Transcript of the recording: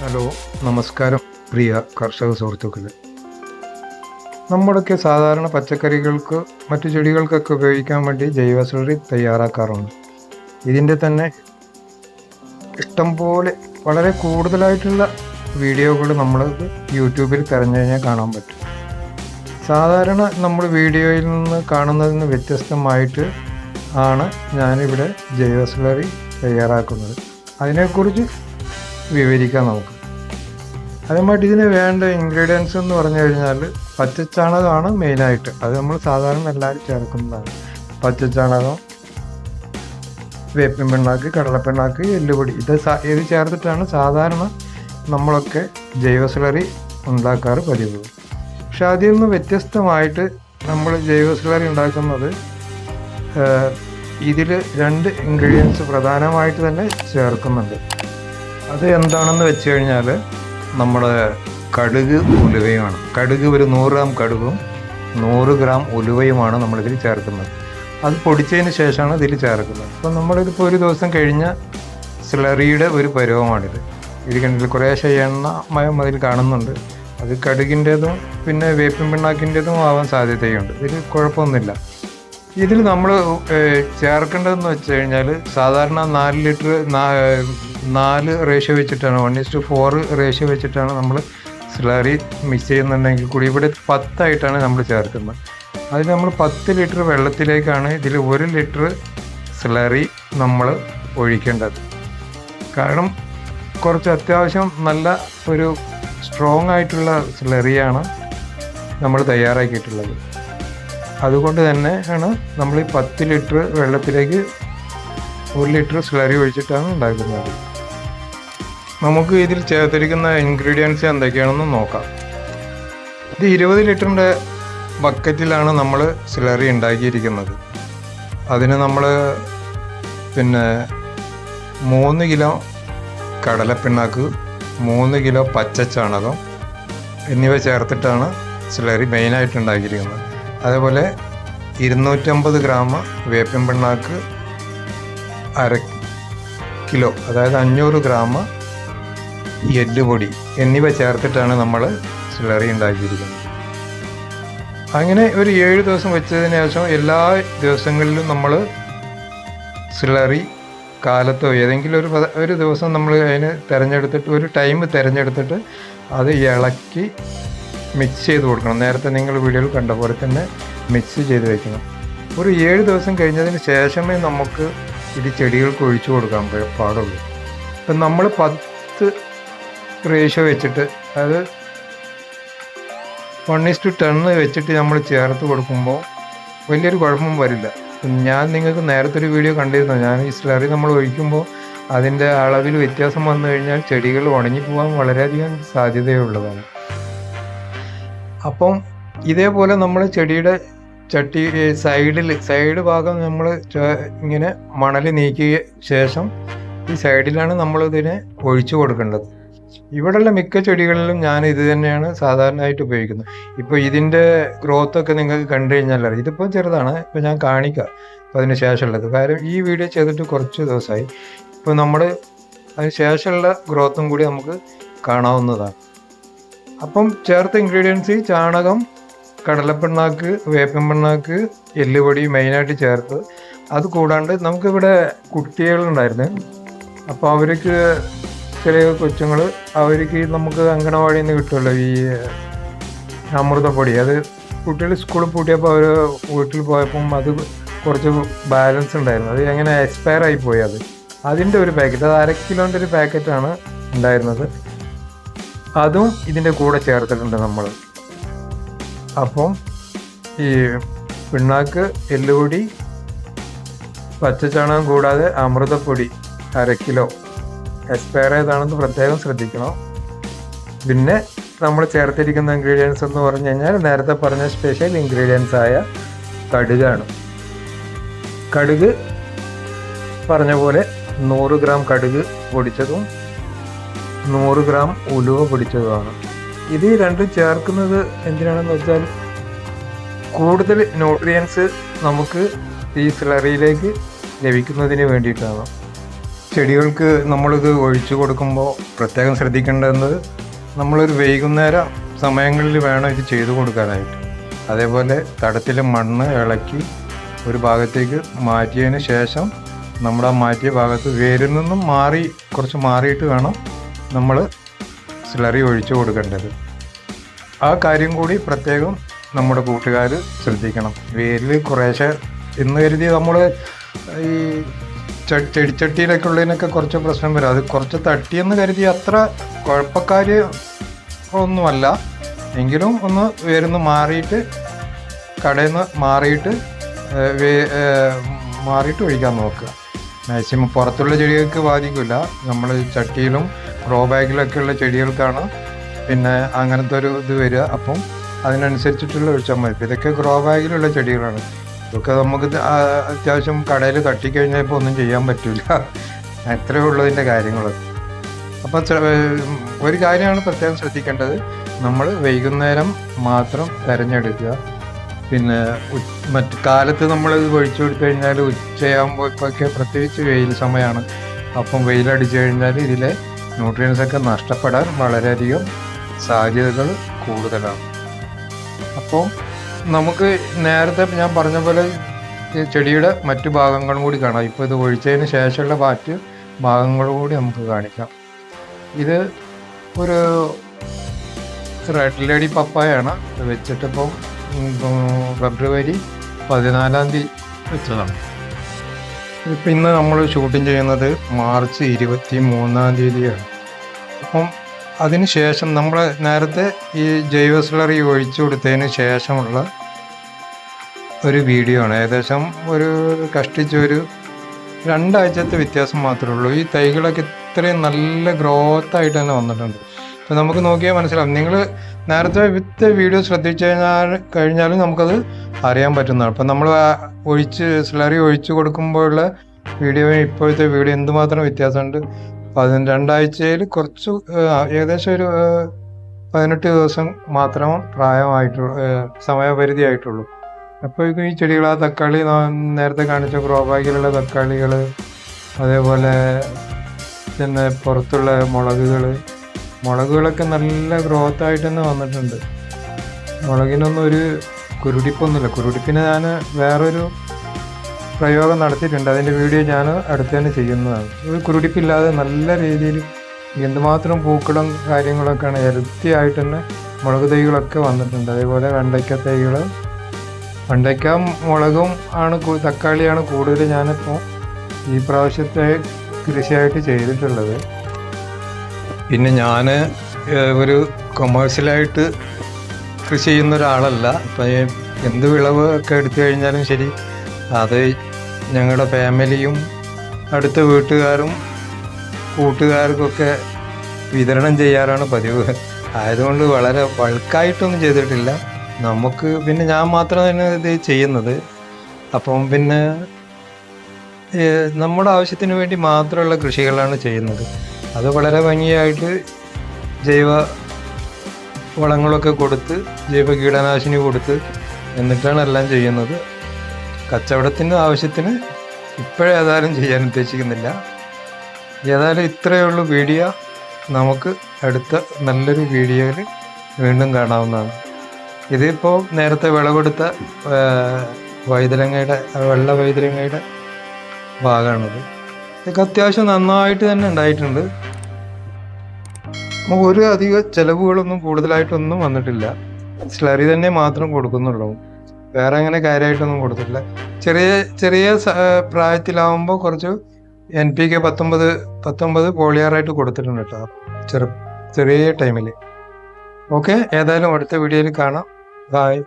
Hello, നമസ്കാരം പ്രിയ കർഷക സുഹൃത്തുക്കളെ. നമ്മുടെയൊക്കെ സാധാരണ പച്ചക്കറികൾക്ക് മറ്റു ചെടികൾക്കൊക്കെ ഉപയോഗിക്കാൻ വേണ്ടി ജൈവ സ്ലറി തയ്യാറാക്കാറുണ്ട്. ഇതിൻ്റെ തന്നെ ഇഷ്ടം പോലെ വളരെ കൂടുതലായിട്ടുള്ള വീഡിയോകൾ നമ്മൾ യൂട്യൂബിൽ തിരഞ്ഞു കഴിഞ്ഞാൽ കാണാൻ പറ്റും. സാധാരണ നമ്മൾ വീഡിയോയിൽ നിന്ന് കാണുന്നതിന് വ്യത്യസ്തമായിട്ട് ആണ് ഞാനിവിടെ ജൈവ സ്ലറി തയ്യാറാക്കുന്നത്. അതിനെക്കുറിച്ച് വിവരിക്കാം നമുക്ക്. അതേമായിട്ട് ഇതിന് വേണ്ട ഇൻഗ്രീഡിയൻസ് എന്ന് പറഞ്ഞു കഴിഞ്ഞാൽ പച്ചച്ചാണകമാണ് മെയിനായിട്ട്. അത് നമ്മൾ സാധാരണ എല്ലാവരും ചേർക്കുന്നതാണ്. പച്ചച്ചാണകം, വേപ്പിൻ പിണ്ണാക്ക്, കടലപ്പിണ്ണാക്ക്, എല്ലുപൊടി, ഇത് ചേർത്തിട്ടാണ് സാധാരണ നമ്മളൊക്കെ ജൈവ സ്ലറി ഉണ്ടാക്കാറ് പതിവ്. പക്ഷെ അതിൽ നിന്ന് വ്യത്യസ്തമായിട്ട് നമ്മൾ ജൈവ സ്ലറി ഉണ്ടാക്കുന്നത് ഇതിൽ 2 ഇൻഗ്രീഡിയൻസ് പ്രധാനമായിട്ട് തന്നെ ചേർക്കുന്നുണ്ട്. അത് എന്താണെന്ന് വെച്ച് കഴിഞ്ഞാൽ നമ്മുടെ കടുക് ഉലുവയുമാണ്. കടുക് ഒരു 100 ഗ്രാം കടുകും 100 ഗ്രാം ഉലുവയുമാണ് നമ്മളിതിൽ ചേർക്കുന്നത്. അത് പൊടിച്ചതിന് ശേഷമാണ് ഇതിൽ ചേർക്കുന്നത്. അപ്പം നമ്മളിതിപ്പോൾ ഒരു ദിവസം കഴിഞ്ഞ സ്ലറിയുടെ ഒരു പരുവമാണിത്. ഇത് കണ്ടിൽ കുറേശ്ശെ എണ്ണ അതിൽ കാണുന്നുണ്ട്. അത് കടുകിൻ്റേതും പിന്നെ വേപ്പിൻ പിണ്ണാക്കിൻ്റേതും ആവാൻ സാധ്യതയുണ്ട്. ഇതിൽ കുഴപ്പമൊന്നുമില്ല. ഇതിൽ നമ്മൾ ചേർക്കേണ്ടതെന്ന് വെച്ച് കഴിഞ്ഞാൽ സാധാരണ 4 ലിറ്റർ 4 റേഷ്യോ വെച്ചിട്ടാണ് 1:4 റേഷ്യോ വെച്ചിട്ടാണ് നമ്മൾ സ്ലറി മിക്സ് ചെയ്യുന്നുണ്ടെങ്കിൽ കൂടി ഇവിടെ 10 ആയിട്ടാണ് നമ്മൾ ചേർക്കുന്നത്. അതിൽ നമ്മൾ 10 ലിറ്റർ വെള്ളത്തിലേക്കാണ് ഇതിൽ 1 ലിറ്റർ സ്ലറി നമ്മൾ ഒഴിക്കേണ്ടത്. കാരണം കുറച്ച് അത്യാവശ്യം നല്ല ഒരു സ്ട്രോങ് ആയിട്ടുള്ള സ്ലറിയാണ് നമ്മൾ തയ്യാറാക്കിയിട്ടുള്ളത്. അതുകൊണ്ട് തന്നെ ആണ് നമ്മൾ ഈ 10 ലിറ്റർ വെള്ളത്തിലേക്ക് 1 ലിറ്റർ സ്ലറി ഒഴിച്ചിട്ടാണ് ഉണ്ടാക്കുന്നത്. നമുക്ക് ഇതിൽ ചേർത്തിരിക്കുന്ന ഇൻഗ്രീഡിയൻസ് എന്തൊക്കെയാണെന്ന് നോക്കാം. ഇത് 20 ലിറ്ററിൻ്റെ ബക്കറ്റിലാണ് നമ്മൾ സ്ലറി ഉണ്ടാക്കിയിരിക്കുന്നത്. അതിന് നമ്മൾ 3 കിലോ കടലപ്പിണ്ണാക്ക്, 3 കിലോ പച്ചച്ചാണകം എന്നിവ ചേർത്തിട്ടാണ് സ്ലറി മെയിനായിട്ട് ഉണ്ടാക്കിയിരിക്കുന്നത്. അതേപോലെ 250 ഗ്രാം വേപ്പിൻ പിണ്ണാക്ക്, 1/2 കിലോ അതായത് 500 ഗ്രാം എല്ലുപൊടി എന്നിവ ചേർത്തിട്ടാണ് നമ്മൾ സ്ലറി ഉണ്ടാക്കിയിരിക്കുന്നത്. അങ്ങനെ ഒരു 7 ദിവസം വെച്ചതിന് ശേഷം എല്ലാ ദിവസങ്ങളിലും നമ്മൾ സ്ലറി കാലത്തോ ഏതെങ്കിലും ഒരു ദിവസം നമ്മൾ അതിന് തിരഞ്ഞെടുത്തിട്ട് ഒരു ടൈം തിരഞ്ഞെടുത്തിട്ട് അത് ഇളക്കി മിക്സ് ചെയ്ത് കൊടുക്കണം. നേരത്തെ നിങ്ങൾ വീഡിയോയിൽ കണ്ട പോലെ തന്നെ മിക്സ് ചെയ്ത് വെക്കണം. ഒരു 7 ദിവസം കഴിഞ്ഞതിന് ശേഷമേ നമുക്ക് ഇത് ചെടികൾക്ക് ഒഴിച്ചു കൊടുക്കാൻ പാടുള്ളൂ. ഇപ്പം നമ്മൾ 10 റേഷ്യോ വെച്ചിട്ട് അത് 1:10 വെച്ചിട്ട് നമ്മൾ ചേർത്ത് കൊടുക്കുമ്പോൾ വലിയൊരു കുഴപ്പവും വരില്ല. ഞാൻ നിങ്ങൾക്ക് നേരത്തെ ഒരു വീഡിയോ കണ്ടിരുന്നു. ഞാൻ ഈ സ്ലറി നമ്മൾ ഒഴിക്കുമ്പോൾ അതിൻ്റെ അളവിൽ വ്യത്യാസം വന്നു കഴിഞ്ഞാൽ ചെടികൾ ഉണങ്ങിപ്പോകാൻ വളരെയധികം സാധ്യതയുള്ളതാണ്. അപ്പം ഇതേപോലെ നമ്മൾ ചെടിയുടെ സൈഡ് ഭാഗം നമ്മൾ ഇങ്ങനെ മണൽ നീക്കിയ ശേഷം ഈ സൈഡിലാണ് നമ്മളിതിനെ ഒഴിച്ചു കൊടുക്കേണ്ടത്. ഇവിടെയുള്ള മിക്ക ചെടികളിലും ഞാൻ ഇത് തന്നെയാണ് സാധാരണയായിട്ട് ഉപയോഗിക്കുന്നത്. ഇപ്പോൾ ഇതിൻ്റെ ഗ്രോത്തൊക്കെ നിങ്ങൾക്ക് കണ്ടു കഴിഞ്ഞാൽ ഇതിപ്പോൾ ചെറുതാണ്, ഇപ്പോൾ ഞാൻ കാണിക്കാം അപ്പോൾ അതിന് ശേഷമുള്ളത്. കാര്യം ഈ വീഡിയോ ചെയ്തിട്ട് കുറച്ച് ദിവസമായി. ഇപ്പോൾ നമ്മൾ അതിന് ശേഷമുള്ള ഗ്രോത്തും കൂടി നമുക്ക് കാണാവുന്നതാണ്. അപ്പം ചേർത്ത ഇൻഗ്രീഡിയൻസ് ചാണകം, കടലപ്പിണ്ണാക്ക്, വേപ്പിൻ പിണ്ണാക്ക്, എല്ലുപൊടി മെയിനായിട്ട് ചേർത്ത്. അത് കൂടാണ്ട് നമുക്കിവിടെ കുട്ടികളുണ്ടായിരുന്നു. അപ്പോൾ അവർക്ക് ചെറിയ കൊച്ചുങ്ങൾ അവർക്ക് നമുക്ക് അങ്കണവാടിയിൽ നിന്ന് കിട്ടുമല്ലോ ഈ അമൃതപ്പൊടി. അത് കുട്ടികൾ സ്കൂളിൽ പൂട്ടിയപ്പോൾ അവർ വീട്ടിൽ പോയപ്പം അത് കുറച്ച് ബാലൻസ് ഉണ്ടായിരുന്നു. അത് എങ്ങനെ എക്സ്പയർ ആയിപ്പോയി. അതിൻ്റെ ഒരു പാക്കറ്റ്, അത് 1/2 കിലോൻ്റെ ഒരു പാക്കറ്റാണ് ഉണ്ടായിരുന്നത്. അതും ഇതിൻ്റെ കൂടെ ചേർത്തിട്ടുണ്ട് നമ്മൾ. അപ്പം ഈ പിണ്ണാക്ക്, എല്ലുപൊടി, പച്ചച്ചാണകം കൂടാതെ അമൃതപ്പൊടി 1/2 കിലോ എക്സ്പയർ ആയതാണെന്ന് പ്രത്യേകം ശ്രദ്ധിക്കണം. പിന്നെ നമ്മൾ ചേർത്തിരിക്കുന്ന ഇൻഗ്രീഡിയൻസ് എന്ന് പറഞ്ഞു കഴിഞ്ഞാൽ നേരത്തെ പറഞ്ഞ സ്പെഷ്യൽ ഇൻഗ്രീഡിയൻസ് ആയ കടുകാണ്. കടുക് പറഞ്ഞ പോലെ 100 ഗ്രാം കടുക് പൊടിച്ചതും 100 ഗ്രാം ഉലുവ പൊടിച്ചതുമാണ്. ഇത് രണ്ടും ചേർക്കുന്നത് എന്തിനാണെന്ന് വെച്ചാൽ കൂടുതൽ ന്യൂട്രിയൻസ് നമുക്ക് ഈ സ്ലറിയിലേക്ക് ലഭിക്കുന്നതിന് വേണ്ടിയിട്ടാണ്. ചെടികൾക്ക് നമ്മളിത് ഒഴിച്ചു കൊടുക്കുമ്പോൾ പ്രത്യേകം ശ്രദ്ധിക്കേണ്ടത് നമ്മളൊരു വൈകുന്നേരം സമയങ്ങളിൽ വേണം ഇത് ചെയ്തു കൊടുക്കാനായിട്ട്. അതേപോലെ തടത്തിൽ മണ്ണ് ഇളക്കി ഒരു ഭാഗത്തേക്ക് മാറ്റിയതിന് ശേഷം നമ്മുടെ ആ മാറ്റിയ ഭാഗത്ത് വേരിൽ നിന്നും കുറച്ച് മാറിയിട്ട് വേണം നമ്മൾ സ്ലറി ഒഴിച്ചു കൊടുക്കേണ്ടത്. ആ കാര്യം കൂടി പ്രത്യേകം നമ്മുടെ കൂട്ടുകാർ ശ്രദ്ധിക്കണം. വേരിൽ കുറേശ്ശെ എന്ന് കരുതി നമ്മൾ ഈ ചെടിച്ചട്ടിയിലൊക്കെ ഉള്ളതിനൊക്കെ കുറച്ച് പ്രശ്നം വരും. അത് കുറച്ച് തട്ടിയെന്ന് കരുതി അത്ര കുഴപ്പക്കാര് ഒന്നുമല്ല. എങ്കിലും ഒന്ന് വേരുന്ന് മാറിയിട്ട് കടയിൽ നിന്ന് മാറിയിട്ട് ഒഴിക്കാൻ നോക്കുക. മാക്സിമം പുറത്തുള്ള ചെടികൾക്ക് ബാധിക്കില്ല. നമ്മൾ ചട്ടിയിലും ഗ്രോ ബാഗിലൊക്കെ ഉള്ള ചെടികൾക്കാണ് പിന്നെ അങ്ങനത്തെ ഒരു ഇത് വരിക. അപ്പം അതിനനുസരിച്ചിട്ടുള്ള ഒഴിച്ചാൽ മതി. ഇതൊക്കെ ഗ്രോ ബാഗിലുള്ള ചെടികളാണ്. ഇതൊക്കെ നമുക്ക് അത്യാവശ്യം കടയിൽ തട്ടിക്കഴിഞ്ഞാൽ ഇപ്പോൾ ഒന്നും ചെയ്യാൻ പറ്റില്ല. അത്രയേ ഉള്ളതിൻ്റെ കാര്യങ്ങൾ. അപ്പം ഒരു കാര്യമാണ് പ്രത്യേകം ശ്രദ്ധിക്കേണ്ടത്, നമ്മൾ വൈകുന്നേരം മാത്രം തിരഞ്ഞെടുക്കുക. പിന്നെ മറ്റു കാലത്ത് നമ്മൾ ഒഴിച്ചു കൊടുത്തു കഴിഞ്ഞാൽ ഉച്ചയാകുമ്പോഴൊക്കെ പ്രത്യേകിച്ച് വെയിൽ സമയമാണ്. അപ്പം വെയിലടിച്ചു കഴിഞ്ഞാൽ ഇതിലെ ന്യൂട്രിയൻസൊക്കെ നഷ്ടപ്പെടാൻ വളരെയധികം സാധ്യതകൾ കൂടുതലാണ്. അപ്പോൾ നമുക്ക് നേരത്തെ ഞാൻ പറഞ്ഞ പോലെ ചെടിയുടെ മറ്റു ഭാഗങ്ങളും കൂടി കാണാം. ഇപ്പോൾ ഇത് ഒഴിച്ചതിന് ശേഷമുള്ള മറ്റ് ഭാഗങ്ങളും കൂടി നമുക്ക് കാണിക്കാം. ഇത് ഒരു റെഡ് ലേഡി പപ്പായാണ് വെച്ചിട്ടിപ്പോൾ ഫെബ്രുവരി 14 വെച്ചതാണ്. ഇപ്പം ഇന്ന് നമ്മൾ ഷൂട്ടിംഗ് ചെയ്യുന്നത് മാർച്ച് 23 അപ്പം അതിന് ശേഷം നമ്മൾ നേരത്തെ ഈ ജൈവ സ്ലറി ഒഴിച്ചു കൊടുത്തതിന് ശേഷമുള്ള ഒരു വീഡിയോ ആണ്. ഏകദേശം ഒരു കഷ്ടിച്ചൊരു 2 ആഴ്ചത്തെ വ്യത്യാസം മാത്രമേ ഉള്ളൂ. ഈ തൈകളൊക്കെ ഇത്രയും നല്ല ഗ്രോത്തായിട്ട് തന്നെ വന്നിട്ടുണ്ട്. അപ്പം നമുക്ക് നോക്കിയാൽ മനസ്സിലാവും. നിങ്ങൾ നേരത്തെ വീഡിയോ ശ്രദ്ധിച്ചു കഴിഞ്ഞാലും നമുക്കത് അറിയാൻ പറ്റുന്നതാണ്. അപ്പം നമ്മൾ സ്ലറി ഒഴിച്ചു കൊടുക്കുമ്പോഴുള്ള വീഡിയോയും ഇപ്പോഴത്തെ വീഡിയോ എന്തുമാത്രം വ്യത്യാസമുണ്ട്. 2 ആഴ്ചയിൽ കുറച്ച് ഏകദേശം ഒരു 18 ദിവസം മാത്രം സമയപരിധി ആയിട്ടുള്ളൂ. അപ്പോഴേക്കും ഈ ചെടികൾ, ആ തക്കാളി നേരത്തെ കാണിച്ച ഗ്രോ ബാഗിലുള്ള തക്കാളികൾ, അതേപോലെ പിന്നെ പുറത്തുള്ള മുളകുകളൊക്കെ നല്ല ഗ്രോത്തായിട്ട് തന്നെ വന്നിട്ടുണ്ട്. മുളകിനൊന്നും ഒരു കുരുടിപ്പൊന്നുമില്ല. കുരുടിപ്പിന് ഞാൻ വേറൊരു പ്രയോഗം നടത്തിയിട്ടുണ്ട്. അതിൻ്റെ വീഡിയോ ഞാൻ അടുത്ത് തന്നെ ചെയ്യുന്നതാണ്. ഒരു കുരുടിപ്പില്ലാതെ നല്ല രീതിയിൽ എന്തുമാത്രം പൂക്കളും കാര്യങ്ങളൊക്കെയാണ് ഹെൽത്തിയായിട്ട് തന്നെ മുളക് തൈകളൊക്കെ വന്നിട്ടുണ്ട്. അതേപോലെ വെണ്ടയ്ക്ക മുളകും തക്കാളിയാണ് കൂടുതൽ ഞാനിപ്പോൾ ഈ പ്രാവശ്യത്തെ കൃഷിയായിട്ട് ചെയ്തിട്ടുള്ളത്. പിന്നെ ഞാൻ ഒരു കൊമേഴ്സ്യലായിട്ട് കൃഷി ചെയ്യുന്ന ഒരാളല്ല. ഇപ്പം എന്ത് വിളവ് ഒക്കെ എടുത്തു കഴിഞ്ഞാലും ശരി, അത് ഞങ്ങളുടെ ഫാമിലിയും അടുത്ത വീട്ടുകാരും കൂട്ടുകാർക്കൊക്കെ വിതരണം ചെയ്യാറാണ് പതിവ്. ആയതുകൊണ്ട് വളരെ ബൾക്കായിട്ടൊന്നും ചെയ്തിട്ടില്ല. നമുക്ക് പിന്നെ ഞാൻ മാത്രമാണ് ഇത് ചെയ്യുന്നത്. അപ്പം പിന്നെ നമ്മുടെ ആവശ്യത്തിന് വേണ്ടി മാത്രമുള്ള കൃഷികളാണ് ചെയ്യുന്നത്. അത് വളരെ ഭംഗിയായിട്ട് ജൈവ വളങ്ങളൊക്കെ കൊടുത്ത്, ജൈവ കീടനാശിനി കൊടുത്ത് എന്നിട്ടാണ് എല്ലാം ചെയ്യുന്നത്. കച്ചവടത്തിൻ്റെ ആവശ്യത്തിന് ഇപ്പോഴേതായാലും ചെയ്യാൻ ഉദ്ദേശിക്കുന്നില്ല. ഏതായാലും ഇത്രയേ ഉള്ളൂ വീഡിയോ. നമുക്ക് അടുത്ത നല്ലൊരു വീഡിയോയിൽ വീണ്ടും കാണാവുന്നതാണ്. ഇതിപ്പോൾ നേരത്തെ വിളവെടുത്ത വെള്ള വൈതരങ്ങയുടെ ഭാഗമാണത്. ഇതൊക്കെ അത്യാവശ്യം നന്നായിട്ട് തന്നെ ഉണ്ടായിട്ടുണ്ട്. ഒരു അധിക ചിലവുകളൊന്നും കൂടുതലായിട്ടൊന്നും വന്നിട്ടില്ല. സ്ലറി തന്നെ മാത്രം കൊടുക്കുന്നുള്ളൂ. വേറെ അങ്ങനെ കാര്യമായിട്ടൊന്നും കൊടുത്തിട്ടില്ല. ചെറിയ പ്രായത്തിലാവുമ്പോൾ കുറച്ച് NPK 19 പോളിയാറായിട്ട് കൊടുത്തിട്ടുണ്ട് കേട്ടോ, ചെറിയ ടൈമിൽ. ഓക്കെ, ഏതായാലും അടുത്ത വീഡിയോയിൽ കാണാം. ബായ്.